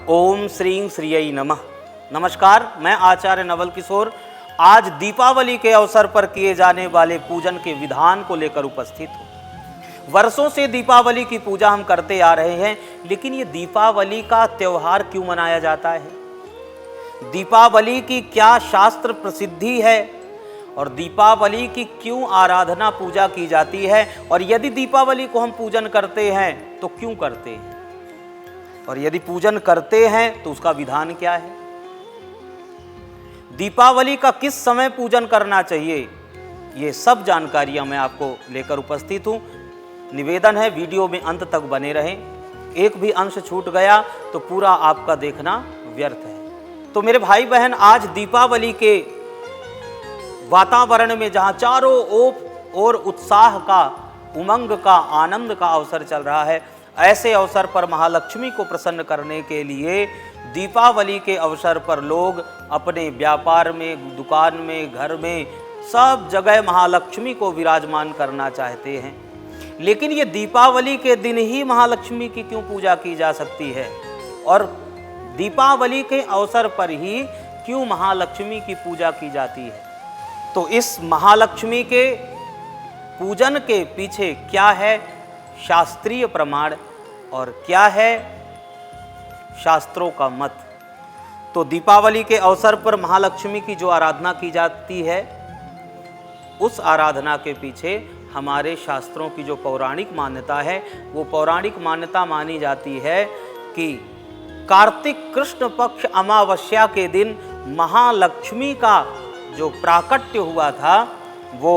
ओम श्रीं श्रीयै नमः। नमस्कार, मैं आचार्य नवल किशोर आज दीपावली के अवसर पर किए जाने वाले पूजन के विधान को लेकर उपस्थित हूँ। वर्षों से दीपावली की पूजा हम करते आ रहे हैं, लेकिन ये दीपावली का त्यौहार क्यों मनाया जाता है? दीपावली की क्या शास्त्र प्रसिद्धि है और दीपावली की क्यों आराधना पूजा की जाती है, और यदि दीपावली को हम पूजन करते हैं तो क्यों करते हैं, और यदि पूजन करते हैं तो उसका विधान क्या है? दीपावली का किस समय पूजन करना चाहिए, ये सब जानकारियां मैं आपको लेकर उपस्थित हूं। निवेदन है वीडियो में अंत तक बने रहें, एक भी अंश छूट गया तो पूरा आपका देखना व्यर्थ है। तो मेरे भाई बहन, आज दीपावली के वातावरण में जहां चारों ओर उत्साह का, उमंग का, आनंद का अवसर चल रहा है, ऐसे अवसर पर महालक्ष्मी को प्रसन्न करने के लिए दीपावली के अवसर पर लोग अपने व्यापार में, दुकान में, घर में, सब जगह महालक्ष्मी को विराजमान करना चाहते हैं। लेकिन ये दीपावली के दिन ही महालक्ष्मी की क्यों पूजा की जा सकती है, और दीपावली के अवसर पर ही क्यों महालक्ष्मी की पूजा की जाती है? तो इस महालक्ष्मी के पूजन के पीछे क्या है शास्त्रीय प्रमाण और क्या है शास्त्रों का मत? तो दीपावली के अवसर पर महालक्ष्मी की जो आराधना की जाती है, उस आराधना के पीछे हमारे शास्त्रों की जो पौराणिक मान्यता है, वो पौराणिक मान्यता मानी जाती है कि कार्तिक कृष्ण पक्ष अमावस्या के दिन महालक्ष्मी का जो प्राकट्य हुआ था वो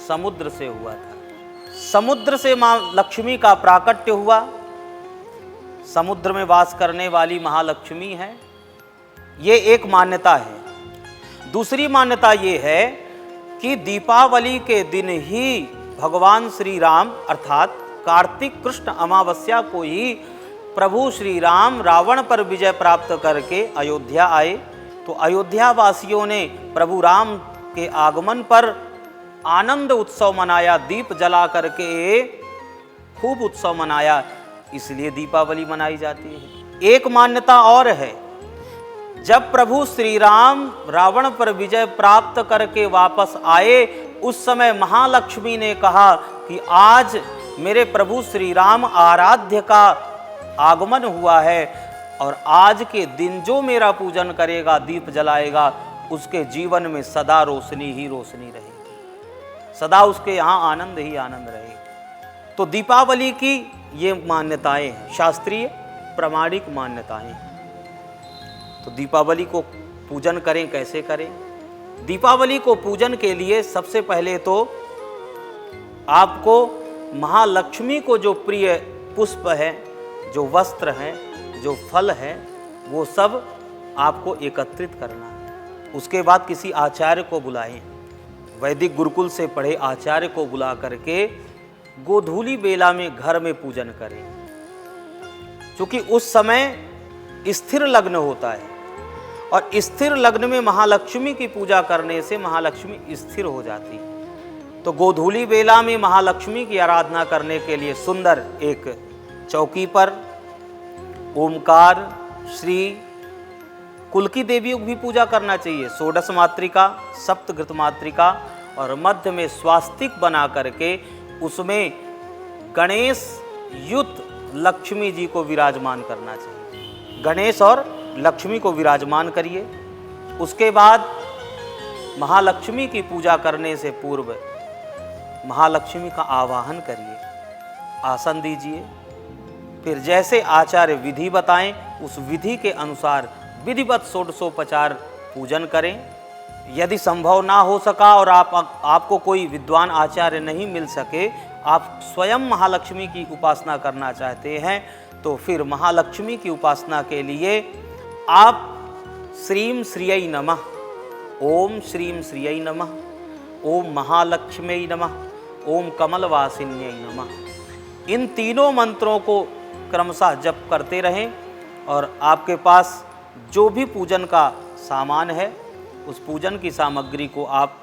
समुद्र से हुआ था। समुद्र से मां लक्ष्मी का प्राकट्य हुआ। समुद्र में वास करने वाली महालक्ष्मी है, ये एक मान्यता है। दूसरी मान्यता ये है कि दीपावली के दिन ही भगवान श्री राम अर्थात कार्तिक कृष्ण अमावस्या को ही प्रभु श्री राम रावण पर विजय प्राप्त करके अयोध्या आए। तो अयोध्या वासियों ने प्रभु राम के आगमन पर आनंद उत्सव मनाया, दीप जला करके खूब उत्सव मनाया, इसलिए दीपावली मनाई जाती है। एक मान्यता और है, जब प्रभु श्री राम रावण पर विजय प्राप्त करके वापस आए, उस समय महालक्ष्मी ने कहा कि आज मेरे प्रभु श्री राम आराध्य का आगमन हुआ है, और आज के दिन जो मेरा पूजन करेगा, दीप जलाएगा, उसके जीवन में सदा रोशनी ही रोशनी रहेगी, सदा उसके यहाँ आनंद ही आनंद रहेगा। तो दीपावली की ये मान्यताएं हैं, शास्त्रीय प्रामाणिक मान्यताएं। तो दीपावली को पूजन करें, कैसे करें? दीपावली को पूजन के लिए सबसे पहले तो आपको महालक्ष्मी को जो प्रिय पुष्प है, जो वस्त्र है, जो फल है, वो सब आपको एकत्रित करना है। उसके बाद किसी आचार्य को बुलाएं, वैदिक गुरुकुल से पढ़े आचार्य को बुला करके गोधूली बेला में घर में पूजन करें, क्योंकि उस समय स्थिर लग्न होता है, और स्थिर लग्न में महालक्ष्मी की पूजा करने से महालक्ष्मी स्थिर हो जाती है। तो गोधूली बेला में महालक्ष्मी की आराधना करने के लिए सुंदर एक चौकी पर ओमकार, श्री, कुल की देवियों की भी पूजा करना चाहिए, षोडश मातृका, सप्तघृत मातृका, और मध्य में स्वास्तिक बना करके उसमें गणेश युत लक्ष्मी जी को विराजमान करना चाहिए। गणेश और लक्ष्मी को विराजमान करिए। उसके बाद महालक्ष्मी की पूजा करने से पूर्व महालक्ष्मी का आवाहन करिए, आसन दीजिए। फिर जैसे आचार्य विधि बताएं, उस विधि के अनुसार विधिवत षोडशोपचार पूजन करें। यदि संभव ना हो सका और आपको कोई विद्वान आचार्य नहीं मिल सके, आप स्वयं महालक्ष्मी की उपासना करना चाहते हैं, तो फिर महालक्ष्मी की उपासना के लिए आप श्रीं श्रीयै नमः, ओम श्रीं श्रीयै नमः, ओम महालक्ष्म्यै नमः, ओम कमलवासिन्यै नमः, इन तीनों मंत्रों को क्रमशः जप करते रहें। और आपके पास जो भी पूजन का सामान है, उस पूजन की सामग्री को आप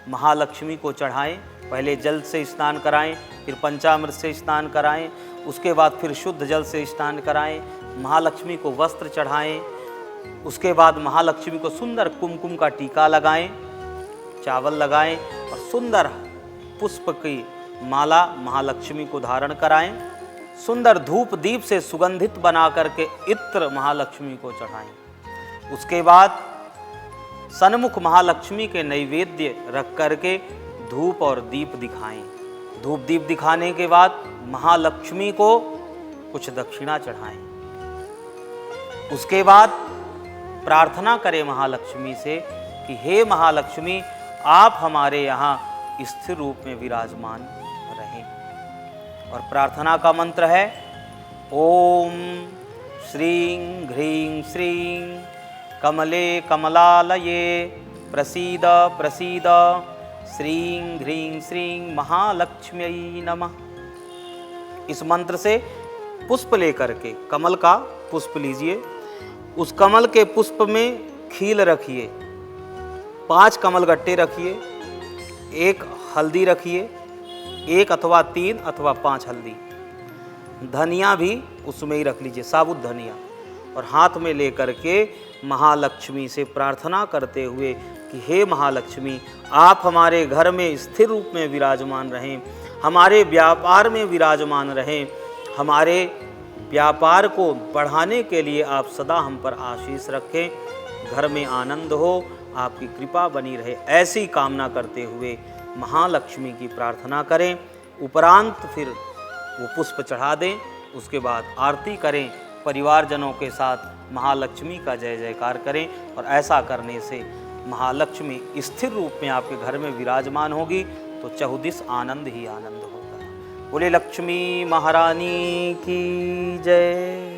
महालक्ष्मी को चढ़ाएं। पहले जल से स्नान कराएं, फिर पंचामृत से स्नान कराएं, उसके बाद फिर शुद्ध जल से स्नान कराएं, महालक्ष्मी को वस्त्र चढ़ाएं। उसके बाद महालक्ष्मी को सुंदर कुमकुम का टीका लगाएं, चावल लगाएं और सुंदर पुष्प की माला महालक्ष्मी को धारण कराएं। सुंदर धूप दीप से सुगंधित बना करके इत्र महालक्ष्मी को चढ़ाएं। उसके बाद सन्मुख महालक्ष्मी के नैवेद्य रख करके धूप और दीप दिखाएं। धूप दीप दिखाने के बाद महालक्ष्मी को कुछ दक्षिणा चढ़ाएं। उसके बाद प्रार्थना करें महालक्ष्मी से कि हे महालक्ष्मी, आप हमारे यहाँ स्थिर रूप में विराजमान रहें। और प्रार्थना का मंत्र है ओम श्रीं ह्रीं श्रीं कमले कमलालये प्रसीद प्रसीद श्रीं ह्रीं श्रीं महालक्ष्म्यै नमः। इस मंत्र से पुष्प लेकर के, कमल का पुष्प लीजिए, उस कमल के पुष्प में खील रखिए, 5 कमल गट्टे रखिए, 1 हल्दी रखिए, 1 अथवा 3 अथवा 5 हल्दी, धनिया भी उसमें ही रख लीजिए, साबुत धनिया, और हाथ में लेकर के महालक्ष्मी से प्रार्थना करते हुए कि हे महालक्ष्मी, आप हमारे घर में स्थिर रूप में विराजमान रहें, हमारे व्यापार में विराजमान रहें, हमारे व्यापार को बढ़ाने के लिए आप सदा हम पर आशीष रखें, घर में आनंद हो, आपकी कृपा बनी रहे, ऐसी कामना करते हुए महालक्ष्मी की प्रार्थना करें। उपरांत फिर वो पुष्प चढ़ा दें। उसके बाद आरती करें, परिवारजनों के साथ महालक्ष्मी का जय जयकार करें। और ऐसा करने से महालक्ष्मी स्थिर रूप में आपके घर में विराजमान होगी तो चहुदिस आनंद ही आनंद होगा। बोले लक्ष्मी महारानी की जय।